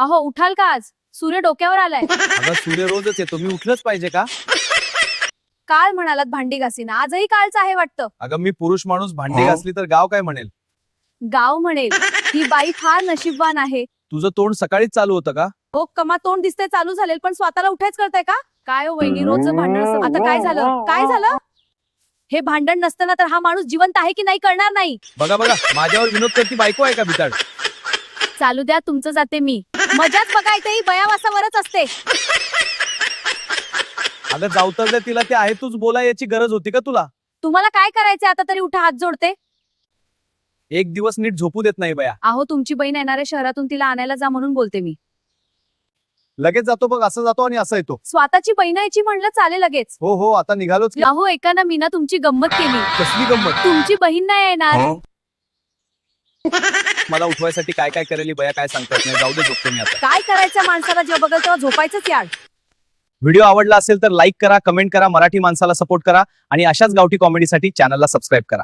अहो उठाल का आज? सूर्य डोक्यावर आलाय. अगं सूर्य रोजच येतो, मी उठलंच पाहिजे का? काल म्हणालात भांडी घासीना, आजही कालच आहे वाटतं. अगं मी पुरुष माणूस भांडी घासली तर गाव काय म्हणेल? गाव म्हणेल ही बाई फार नशीबवान आहे. तुझं तोंड सकाळीच चालू होतं का? हो कमा तोंड दिसतंय चालू झालेल, पण स्वतःला उठायच कळतंय का? काय हो वहिनी, रोजचं भांडण असतं. आता काय झालं? काय झालं? हे भांडण नसतं तर हा माणूस जिवंत आहे की नाही कळणार नाही. बघा बघा, माझ्यावर विनोद करती बायको आहे का बिताड? चालू द्या, तुमचं जाते मी. मजाच बघायचं ही बयावासावरच असते. अगं जाऊ तर दे तिला, ते आहे तूच बोला याची गरज होती का तुला? तुम्हाला काय करायचंय आता तरी उठा, हात जोडते. एक दिवस नीट झोपू देत नाही बया. अहो तुमची बहीण येणाऱ्या शहरातून, तिला आणायला जा म्हणून बोलते मी. लगेच जातो बघ, असं जातो आणि असं येतो. स्वतःची बहीण यायची म्हणलं चालेल लगेच. हो हो, आता निघालोच की. अहो एका ना मी ना तुमची गंमत केली. कसली गंमत? तुमची बहीण नाही येणार. मला उठवायसाठी काय काय करेली बया काय सांगता येत नाही. जाऊ दे, झोपतो मी आता. काय करायचं माणसाला, जेव्हा बघल तेव्हा झोपायचंच याड. व्हिडिओ आवडला असेल तर लाईक करा, कमेंट करा, मराठी माणसाला सपोर्ट करा आणि अशाच गावठी कॉमेडीसाठी चॅनलला सबस्क्राईब करा.